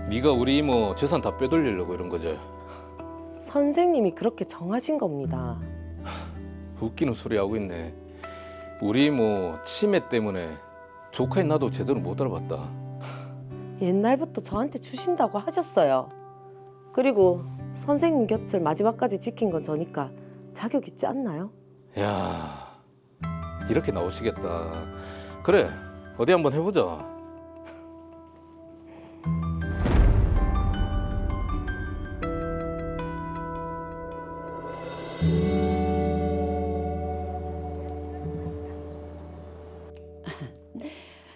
네가 우리 이모 재산 다 빼돌리려고 이런 거지? 선생님이 그렇게 정하신 겁니다. 웃기는 소리 하고 있네. 우리 이모 치매 때문에 조카인 나도 제대로 못 알아봤다. 옛날부터 저한테 주신다고 하셨어요. 그리고 선생님 곁을 마지막까지 지킨 건 저니까 자격 있지 않나요? 야, 이렇게 나오시겠다. 그래, 어디 한번 해보자.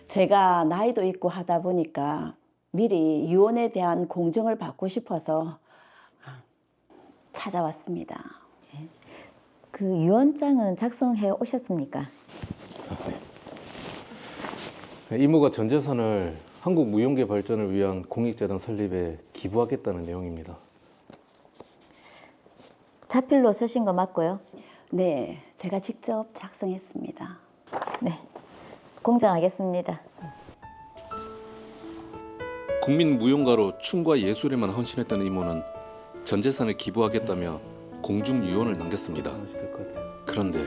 제가 나이도 있고 하다 보니까 미리 유언에 대한 공정을 받고 싶어서 찾아왔습니다. 그 유언장은 작성해 오셨습니까? 이모가 전 재산을 한국 무용계 발전을 위한 공익재단 설립에 기부하겠다는 내용입니다. 자필로 쓰신 거 맞고요. 네, 제가 직접 작성했습니다. 네, 공정하겠습니다. 국민 무용가로 춤과 예술에만 헌신했던 이모는 전 재산을 기부하겠다며 공중 유언을 남겼습니다. 그런데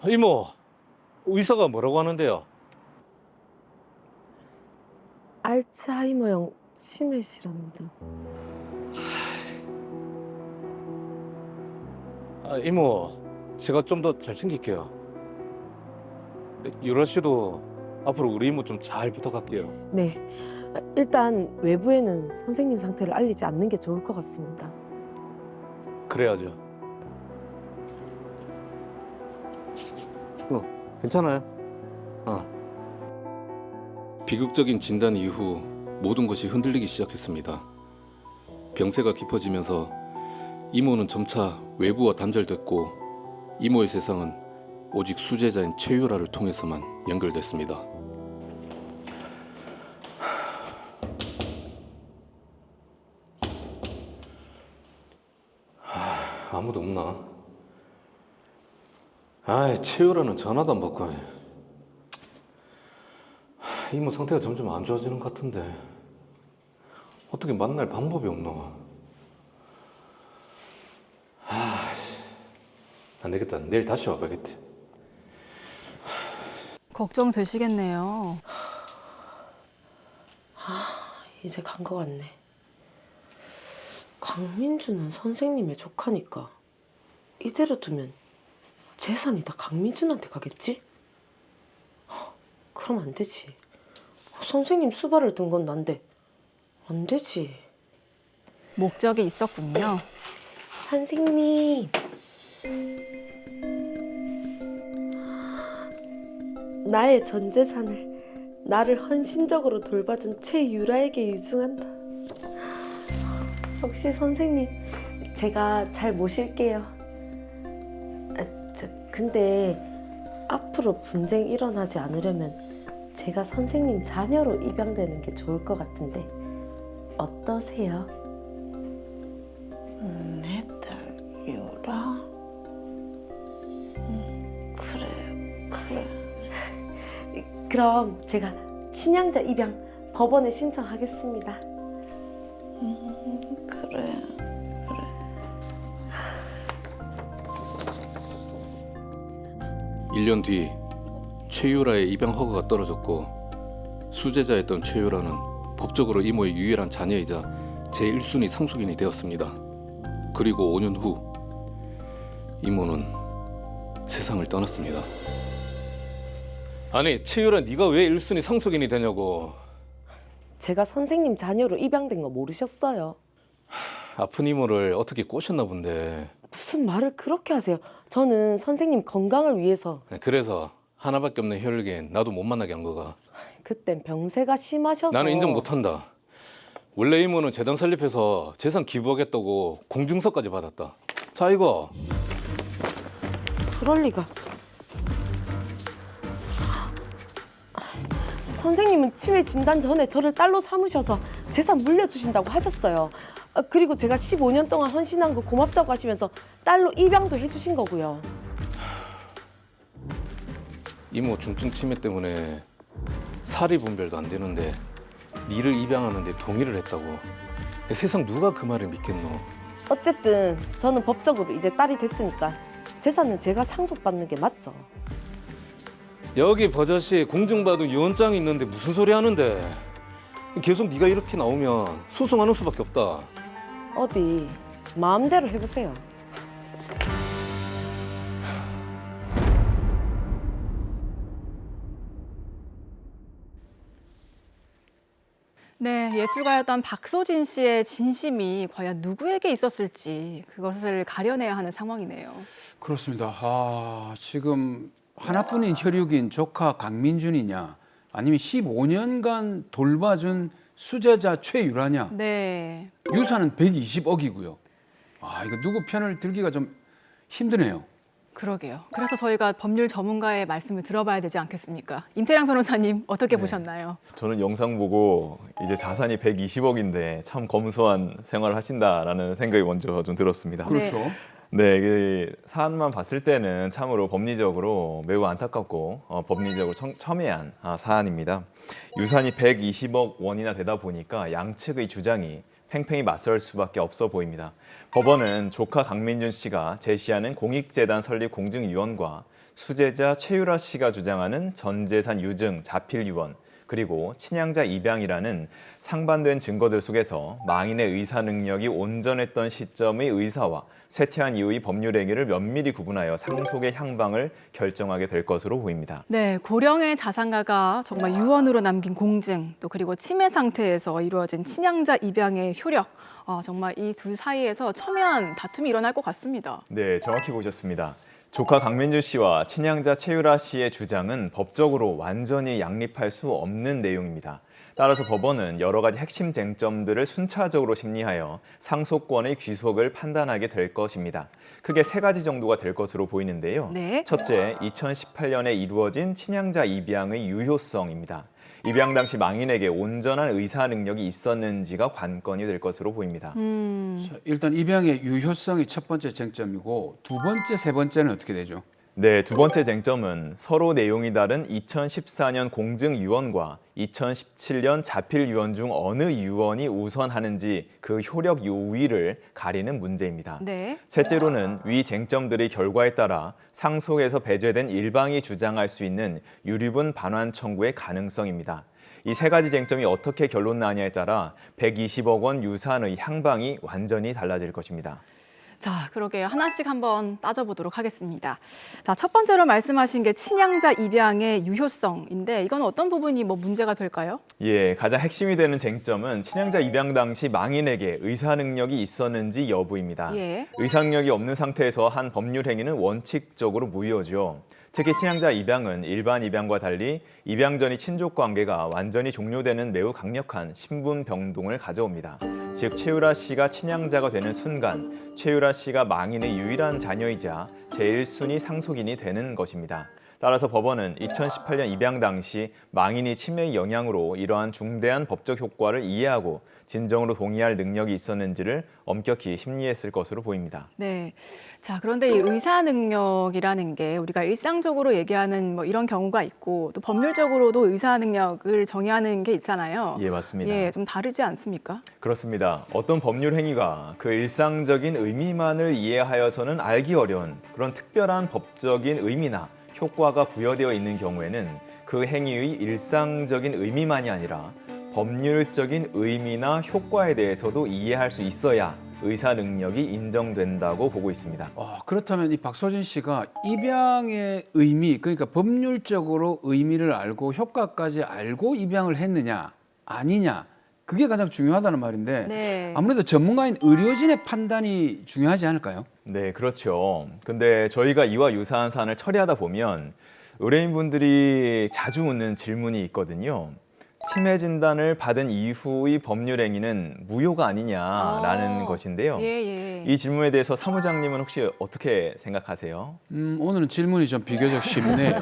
이모, 의사가 뭐라고 하는데요? 알츠하이머형 치매시랍니다. 이모, 제가 좀 더 잘 챙길게요. 유라 씨도 앞으로 우리 이모 좀 잘 부탁할게요. 네, 일단 외부에는 선생님 상태를 알리지 않는 게 좋을 것 같습니다. 그래야죠. 괜찮아요. 비극적인 진단 이후 모든 것이 흔들리기 시작했습니다. 병세가 깊어지면서 이모는 점차 외부와 단절됐고 이모의 세상은 오직 수제자인 최유라를 통해서만 연결됐습니다. 아무도 없나? 최유라는 전화도 안 받고. 이모 상태가 점점 안 좋아지는 것 같은데 어떻게 만날 방법이 없노? 안 되겠다. 내일 다시 와봐야겠다. 걱정되시겠네요. 이제 간 것 같네. 강민주는 선생님의 조카니까 이대로 두면 재산이 다 강민준한테 가겠지? 그럼 안 되지. 선생님 수발을 든 건 난데 안 되지. 목적이 있었군요. 선생님, 나의 전 재산을 나를 헌신적으로 돌봐준 최유라에게 유증한다. 역시 선생님, 제가 잘 모실게요. 근데 앞으로 분쟁 일어나지 않으려면 제가 선생님 자녀로 입양되는 게 좋을 것 같은데 어떠세요? 내 딸 유라? 그래. 그럼 제가 친양자 입양 법원에 신청하겠습니다. 그래. 1년 뒤 최유라의 입양 허가가 떨어졌고 수제자였던 최유라는 법적으로 이모의 유일한 자녀이자 제1순위 상속인이 되었습니다. 그리고 5년 후 이모는 세상을 떠났습니다. 아니, 최유라 네가 왜 1순위 상속인이 되냐고. 제가 선생님 자녀로 입양된 거 모르셨어요? 아픈 이모를 어떻게 꼬셨나 본데. 무슨 말을 그렇게 하세요? 저는 선생님 건강을 위해서. 그래서 하나밖에 없는 혈육인 나도 못 만나게 한 거가. 그땐 병세가 심하셔서. 나는 인정 못한다. 원래 이모는 재단 설립해서 재산 기부하겠다고 공증서까지 받았다. 자, 이거. 그럴 리가. 선생님은 치매 진단 전에 저를 딸로 삼으셔서 재산 물려주신다고 하셨어요. 그리고 제가 15년 동안 헌신한 거 고맙다고 하시면서 딸로 입양도 해주신 거고요. 이모 중증 치매 때문에 사리 분별도 안 되는데 니를 입양하는데 동의를 했다고. 세상 누가 그 말을 믿겠노? 어쨌든 저는 법적으로 이제 딸이 됐으니까 재산은 제가 상속받는 게 맞죠. 여기 버젓이 공증받은 유언장이 있는데 무슨 소리 하는데? 계속 네가 이렇게 나오면 소송하는 수밖에 없다. 어디 마음대로 해보세요. 네, 예술가였던 박소진 씨의 진심이 과연 누구에게 있었을지 그것을 가려내야 하는 상황이네요. 그렇습니다. 지금 하나뿐인 혈육인 조카 강민준이냐 아니면 15년간 돌봐준 수제자 최유라냐. 네. 유산은 120억이고요. 이거 누구 편을 들기가 좀 힘드네요. 그러게요. 그래서 저희가 법률 전문가의 말씀을 들어봐야 되지 않겠습니까? 임태량 변호사님 어떻게 보셨나요? 저는 영상 보고 이제 자산이 120억인데 참 검소한 생활을 하신다라는 생각이 먼저 좀 들었습니다. 그렇죠. 네, 그 사안만 봤을 때는 참으로 법리적으로 매우 안타깝고 법리적으로 첨예한 사안입니다. 유산이 120억 원이나 되다 보니까 양측의 주장이 팽팽히 맞설 수밖에 없어 보입니다. 법원은 조카 강민준 씨가 제시하는 공익재단 설립 공증유언과 수제자 최유라 씨가 주장하는 전재산 유증, 자필 유언, 그리고 친양자 입양이라는 상반된 증거들 속에서 망인의 의사 능력이 온전했던 시점의 의사와 쇠퇴한 이후의 법률 행위를 면밀히 구분하여 상속의 향방을 결정하게 될 것으로 보입니다. 네, 고령의 자산가가 정말 유언으로 남긴 공증, 또 그리고 치매 상태에서 이루어진 친양자 입양의 효력, 정말 이 둘 사이에서 첨예한 다툼이 일어날 것 같습니다. 네, 정확히 보셨습니다. 조카 강민준 씨와 친양자 최유라 씨의 주장은 법적으로 완전히 양립할 수 없는 내용입니다. 따라서 법원은 여러 가지 핵심 쟁점들을 순차적으로 심리하여 상속권의 귀속을 판단하게 될 것입니다. 크게 세 가지 정도가 될 것으로 보이는데요. 네. 첫째, 2018년에 이루어진 친양자 입양의 유효성입니다. 입양 당시 망인에게 온전한 의사 능력이 있었는지가 관건이 될 것으로 보입니다. 자, 일단 입양의 유효성이 첫 번째 쟁점이고 두 번째, 세 번째는 어떻게 되죠? 네, 두 번째 쟁점은 서로 내용이 다른 2014년 공증유언과 2017년 자필유언 중 어느 유언이 우선하는지 그 효력 우위를 가리는 문제입니다. 네. 셋째로는 위 쟁점들의 결과에 따라 상속에서 배제된 일방이 주장할 수 있는 유류분 반환 청구의 가능성입니다. 이 세 가지 쟁점이 어떻게 결론 나냐에 따라 120억 원 유산의 향방이 완전히 달라질 것입니다. 자, 그러게요. 하나씩 한번 따져보도록 하겠습니다. 자, 첫 번째로 말씀하신 게 친양자 입양의 유효성인데 이건 어떤 부분이 문제가 될까요? 예, 가장 핵심이 되는 쟁점은 친양자 입양 당시 망인에게 의사 능력이 있었는지 여부입니다. 예. 의사 능력이 없는 상태에서 한 법률 행위는 원칙적으로 무효죠. 특히 친양자 입양은 일반 입양과 달리 입양 전의 친족 관계가 완전히 종료되는 매우 강력한 신분 병동을 가져옵니다. 즉 최유라 씨가 친양자가 되는 순간 최유라 씨가 망인의 유일한 자녀이자 제1순위 상속인이 되는 것입니다. 따라서 법원은 2018년 입양 당시 망인이 치매의 영향으로 이러한 중대한 법적 효과를 이해하고 진정으로 동의할 능력이 있었는지를 엄격히 심리했을 것으로 보입니다. 네. 자, 그런데 이 의사 능력이라는 게 우리가 일상적으로 얘기하는 이런 경우가 있고 또 법률적으로도 의사 능력을 정의하는 게 있잖아요. 예, 맞습니다. 예, 좀 다르지 않습니까? 그렇습니다. 어떤 법률 행위가 그 일상적인 의미만을 이해하여서는 알기 어려운 그런 특별한 법적인 의미나 효과가 부여되어 있는 경우에는 그 행위의 일상적인 의미만이 아니라 법률적인 의미나 효과에 대해서도 이해할 수 있어야 의사 능력이 인정된다고 보고 있습니다. 그렇다면 이 박소진 씨가 입양의 의미, 그러니까 법률적으로 의미를 알고 효과까지 알고 입양을 했느냐 아니냐, 그게 가장 중요하다는 말인데 네. 아무래도 전문가인 의료진의 판단이 중요하지 않을까요? 네, 그렇죠. 근데 저희가 이와 유사한 사안을 처리하다 보면 의뢰인분들이 자주 묻는 질문이 있거든요. 치매 진단을 받은 이후의 법률 행위는 무효가 아니냐라는 것인데요. 예. 이 질문에 대해서 사무장님은 혹시 어떻게 생각하세요? 오늘은 질문이 좀 비교적 쉽네요.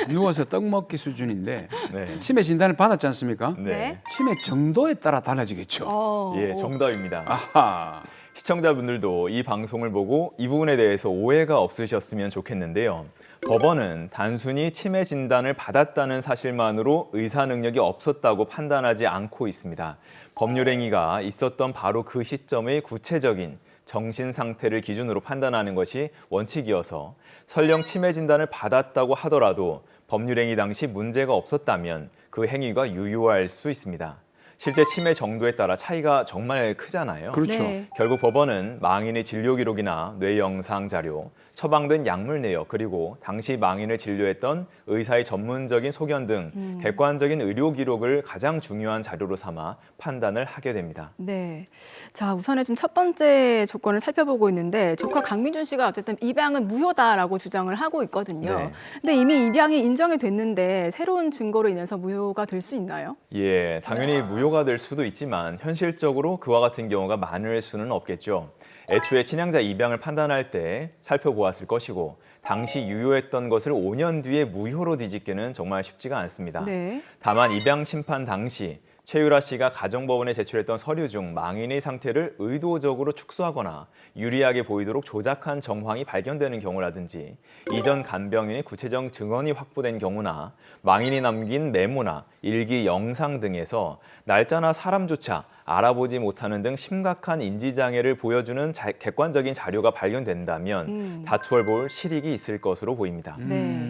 누워서 떡 먹기 수준인데 네. 치매 진단을 받았지 않습니까? 네. 치매 정도에 따라 달라지겠죠. 예, 정답입니다. 아하. 시청자분들도 이 방송을 보고 이 부분에 대해서 오해가 없으셨으면 좋겠는데요. 법원은 단순히 치매 진단을 받았다는 사실만으로 의사 능력이 없었다고 판단하지 않고 있습니다. 법률행위가 있었던 바로 그 시점의 구체적인 정신 상태를 기준으로 판단하는 것이 원칙이어서 설령 치매 진단을 받았다고 하더라도 법률행위 당시 문제가 없었다면 그 행위가 유효할 수 있습니다. 실제 치매 정도에 따라 차이가 정말 크잖아요. 그렇죠. 네. 결국 법원은 망인의 진료 기록이나 뇌 영상 자료, 처방된 약물 내역, 그리고 당시 망인을 진료했던 의사의 전문적인 소견 등 객관적인 의료 기록을 가장 중요한 자료로 삼아 판단을 하게 됩니다. 네. 자, 우선은 지금 첫 번째 조건을 살펴보고 있는데 조카 강민준 씨가 어쨌든 입양은 무효다라고 주장을 하고 있거든요. 네. 근데 이미 입양이 인정이 됐는데 새로운 증거로 인해서 무효가 될 수 있나요? 예, 당연히 무효가 될 수도 있지만 현실적으로 그와 같은 경우가 많을 수는 없겠죠. 애초에 친양자 입양을 판단할 때 살펴보았을 것이고 당시 유효했던 것을 5년 뒤에 무효로 뒤집기는 정말 쉽지가 않습니다. 네. 다만 입양 심판 당시 최유라 씨가 가정법원에 제출했던 서류 중 망인의 상태를 의도적으로 축소하거나 유리하게 보이도록 조작한 정황이 발견되는 경우라든지 이전 간병인의 구체적 증언이 확보된 경우나 망인이 남긴 메모나 일기, 영상 등에서 날짜나 사람조차 알아보지 못하는 등 심각한 인지장애를 보여주는 객관적인 자료가 발견된다면 다투어 볼 실익이 있을 것으로 보입니다. 네.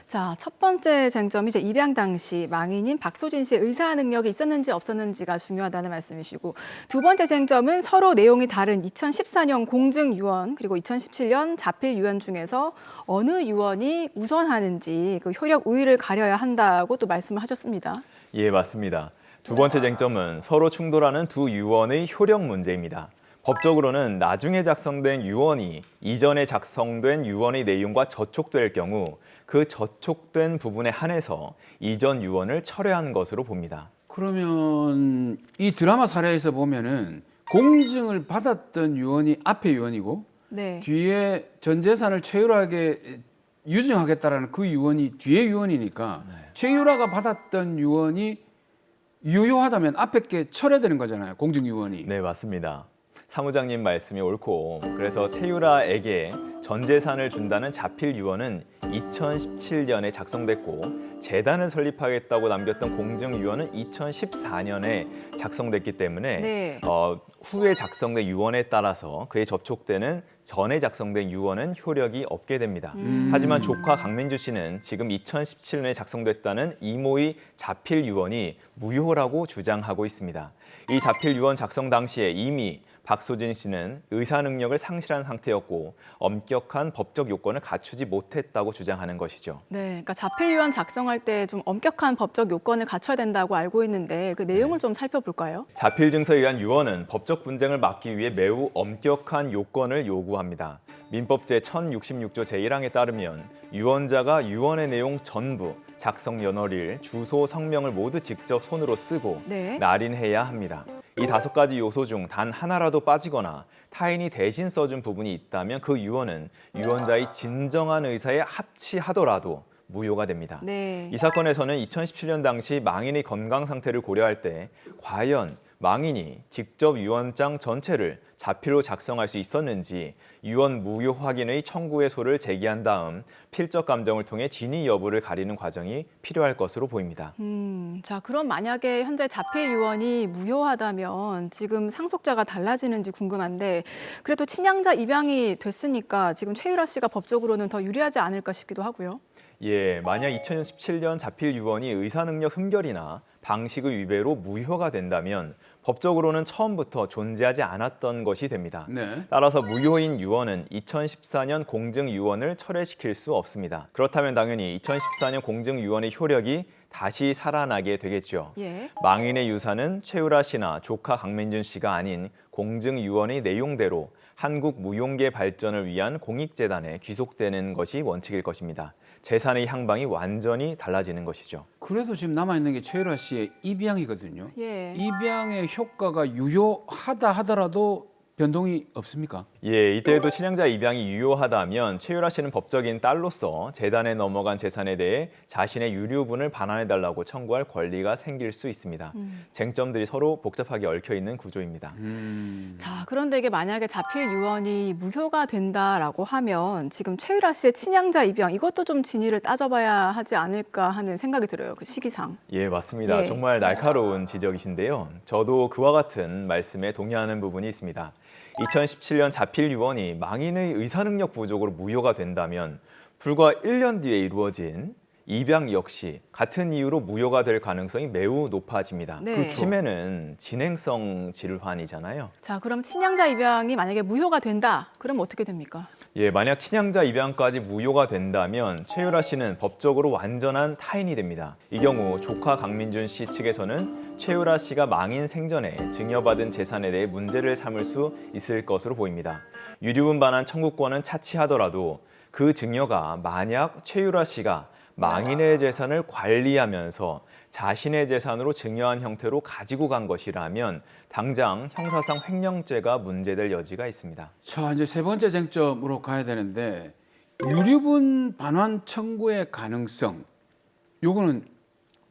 자, 첫 번째 쟁점이 이제 입양 당시 망인인 박소진 씨의 의사 능력이 있었는지 없었는지가 중요하다는 말씀이시고 두 번째 쟁점은 서로 내용이 다른 2014년 공증 유언 그리고 2017년 자필 유언 중에서 어느 유언이 우선하는지 그 효력 우위를 가려야 한다고 또 말씀을 하셨습니다. 예, 맞습니다. 두 번째 쟁점은 서로 충돌하는 두 유언의 효력 문제입니다. 법적으로는 나중에 작성된 유언이 이전에 작성된 유언의 내용과 저촉될 경우 그 저촉된 부분에 한해서 이전 유언을 철회한 것으로 봅니다. 그러면 이 드라마 사례에서 보면은 공증을 받았던 유언이 앞에 유언이고 네. 뒤에 전 재산을 최유라에게 유증하겠다라는 그 유언이 뒤에 유언이니까 최유라가 받았던 유언이 유효하다면 앞에 게 철회되는 거잖아요. 공증 유언이. 네, 맞습니다. 사무장님 말씀이 옳고 그래서 최유라에게 전 재산을 준다는 자필 유언은 2017년에 작성됐고 재단을 설립하겠다고 남겼던 공증 유언은 2014년에 작성됐기 때문에 네. 후에 작성된 유언에 따라서 그에 접촉되는 전에 작성된 유언은 효력이 없게 됩니다. 하지만 조카 강민주 씨는 지금 2017년에 작성됐다는 이모의 자필 유언이 무효라고 주장하고 있습니다. 이 자필 유언 작성 당시에 이미 박소진 씨는 의사 능력을 상실한 상태였고 엄격한 법적 요건을 갖추지 못했다고 주장하는 것이죠. 네, 그러니까 자필 유언 작성할 때 좀 엄격한 법적 요건을 갖춰야 된다고 알고 있는데 그 내용을 좀 살펴볼까요? 자필 증서에 의한 유언은 법적 분쟁을 막기 위해 매우 엄격한 요건을 요구합니다. 민법 제1066조 제1항에 따르면 유언자가 유언의 내용 전부, 작성 연월일, 주소, 성명을 모두 직접 손으로 쓰고 네. 날인해야 합니다. 이 5가지 요소 중 단 하나라도 빠지거나 타인이 대신 써준 부분이 있다면 그 유언은 유언자의 진정한 의사에 합치하더라도 무효가 됩니다. 네. 이 사건에서는 2017년 당시 망인의 건강 상태를 고려할 때 과연 망인이 직접 유언장 전체를 자필로 작성할 수 있었는지 유언 무효 확인의 청구의소를 제기한 다음 필적 감정을 통해 진위 여부를 가리는 과정이 필요할 것으로 보입니다. 자, 그럼 만약에 현재 자필 유언이 무효하다면 지금 상속자가 달라지는지 궁금한데 그래도 친양자 입양이 됐으니까 지금 최유라 씨가 법적으로는 더 유리하지 않을까 싶기도 하고요. 예, 만약 2017년 자필 유언이 의사능력 흠결이나 방식의 위배로 무효가 된다면 법적으로는 처음부터 존재하지 않았던 것이 됩니다. 네. 따라서 무효인 유언은 2014년 공증 유언을 철회시킬 수 없습니다. 그렇다면 당연히 2014년 공증 유언의 효력이 다시 살아나게 되겠죠. 예. 망인의 유산은 최유라 씨나 조카 강민준 씨가 아닌 공증 유언의 내용대로 한국 무용계 발전을 위한 공익재단에 귀속되는 것이 원칙일 것입니다. 재산의 향방이 완전히 달라지는 것이죠. 그래서 지금 남아있는 게 최유라 씨의 입양이거든요. 예. 입양의 효과가 유효하다 하더라도 변동이 없습니까? 예, 이때에도 친양자 입양이 유효하다면 최유라 씨는 법적인 딸로서 재단에 넘어간 재산에 대해 자신의 유류분을 반환해달라고 청구할 권리가 생길 수 있습니다. 쟁점들이 서로 복잡하게 얽혀 있는 구조입니다. 자, 그런데 이게 만약에 자필 유언이 무효가 된다라고 하면 지금 최유라 씨의 친양자 입양 이것도 좀 진위를 따져봐야 하지 않을까 하는 생각이 들어요. 그 시기상. 예, 맞습니다. 예. 정말 날카로운 지적이신데요. 저도 그와 같은 말씀에 동의하는 부분이 있습니다. 2017년 자필 유언이 망인의 의사능력 부족으로 무효가 된다면 불과 1년 뒤에 이루어진 입양 역시 같은 이유로 무효가 될 가능성이 매우 높아집니다. 네. 그렇죠. 치매는 진행성 질환이잖아요. 자, 그럼 친양자 입양이 만약에 무효가 된다. 그럼 어떻게 됩니까? 예, 만약 친양자 입양까지 무효가 된다면 최유라 씨는 법적으로 완전한 타인이 됩니다. 이 경우 조카 강민준 씨 측에서는 최유라 씨가 망인 생전에 증여받은 재산에 대해 문제를 삼을 수 있을 것으로 보입니다. 유류분 반환 청구권은 차치하더라도 그 증여가 만약 최유라 씨가 망인의 재산을 관리하면서 자신의 재산으로 증여한 형태로 가지고 간 것이라면 당장 형사상 횡령죄가 문제될 여지가 있습니다. 자, 이제 세 번째 쟁점으로 가야 되는데 유류분 반환 청구의 가능성. 요거는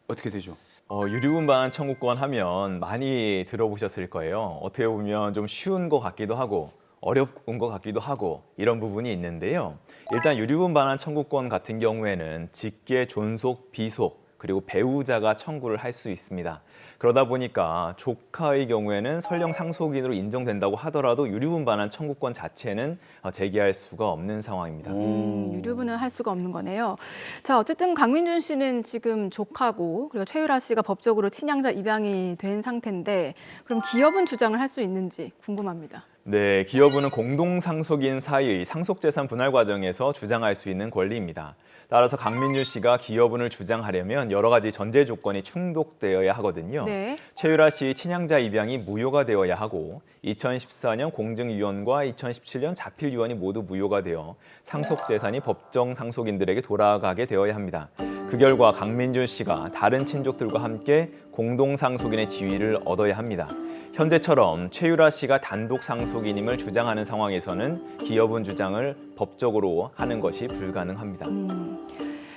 어떻게 되죠? 유류분 반환 청구권 하면 많이 들어보셨을 거예요. 어떻게 보면 좀 쉬운 것 같기도 하고 어려운 것 같기도 하고 이런 부분이 있는데요. 일단 유류분 반환 청구권 같은 경우에는 직계, 존속, 비속 그리고 배우자가 청구를 할 수 있습니다. 그러다 보니까 조카의 경우에는 설령 상속인으로 인정된다고 하더라도 유류분 반환 청구권 자체는 제기할 수가 없는 상황입니다. 유류분은 할 수가 없는 거네요. 자, 어쨌든 강민준 씨는 지금 조카고 그리고 최유라 씨가 법적으로 친양자 입양이 된 상태인데 그럼 기업은 주장을 할 수 있는지 궁금합니다. 네, 기여분은 공동상속인 사이의 상속재산 분할 과정에서 주장할 수 있는 권리입니다. 따라서 강민준 씨가 기여분을 주장하려면 여러 가지 전제 조건이 충족되어야 하거든요. 네. 최유라 씨의 친양자 입양이 무효가 되어야 하고 2014년 공증유언과 2017년 자필유언이 모두 무효가 되어 상속재산이 법정 상속인들에게 돌아가게 되어야 합니다. 그 결과 강민준 씨가 다른 친족들과 함께 공동상속인의 지위를 얻어야 합니다. 현재처럼 최유라 씨가 단독 상속인임을 주장하는 상황에서는 기여분 주장을 법적으로 하는 것이 불가능합니다.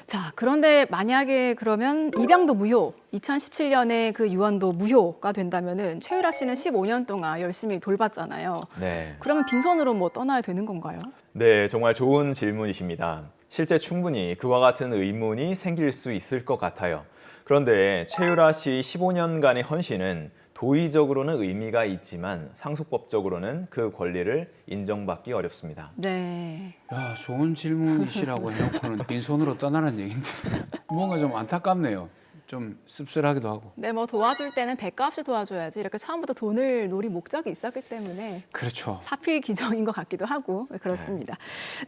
자, 그런데 만약에 그러면 입양도 무효, 2017년에 그 유언도 무효가 된다면은 최유라 씨는 15년 동안 열심히 돌봤잖아요. 네. 그러면 빈손으로 뭐 떠나야 되는 건가요? 네, 정말 좋은 질문이십니다. 실제 충분히 그와 같은 의문이 생길 수 있을 것 같아요. 그런데 최유라 씨 15년간의 헌신은 도의적으로는 의미가 있지만 상속법적으로는 그 권리를 인정받기 어렵습니다. 네. 야, 좋은 질문이시라고 해놓고는 빈손으로 떠나는 얘기인데 뭔가 좀 안타깝네요. 좀 씁쓸하기도 하고. 네, 뭐 도와줄 때는 대가 없이 도와줘야지 이렇게 처음부터 돈을 노릴 목적이 있었기 때문에 그렇죠. 사필 규정인 것 같기도 하고 그렇습니다.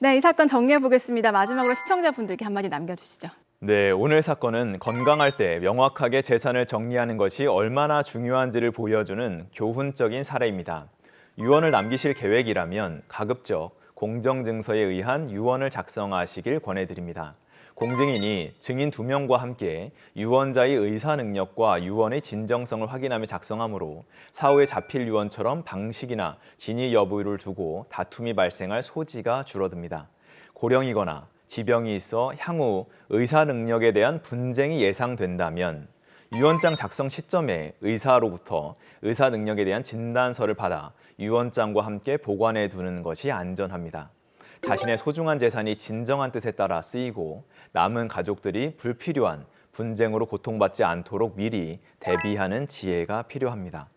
네, 이 사건 정리해 보겠습니다. 마지막으로 시청자분들께 한마디 남겨주시죠. 네, 오늘 사건은 건강할 때 명확하게 재산을 정리하는 것이 얼마나 중요한지를 보여주는 교훈적인 사례입니다. 유언을 남기실 계획이라면 가급적 공정증서에 의한 유언을 작성하시길 권해드립니다. 공증인이 증인 2명과 함께 유언자의 의사 능력과 유언의 진정성을 확인하며 작성하므로 사후의 자필 유언처럼 방식이나 진위 여부를 두고 다툼이 발생할 소지가 줄어듭니다. 고령이거나 지병이 있어 향후 의사 능력에 대한 분쟁이 예상된다면 유언장 작성 시점에 의사로부터 의사 능력에 대한 진단서를 받아 유언장과 함께 보관해 두는 것이 안전합니다. 자신의 소중한 재산이 진정한 뜻에 따라 쓰이고 남은 가족들이 불필요한 분쟁으로 고통받지 않도록 미리 대비하는 지혜가 필요합니다.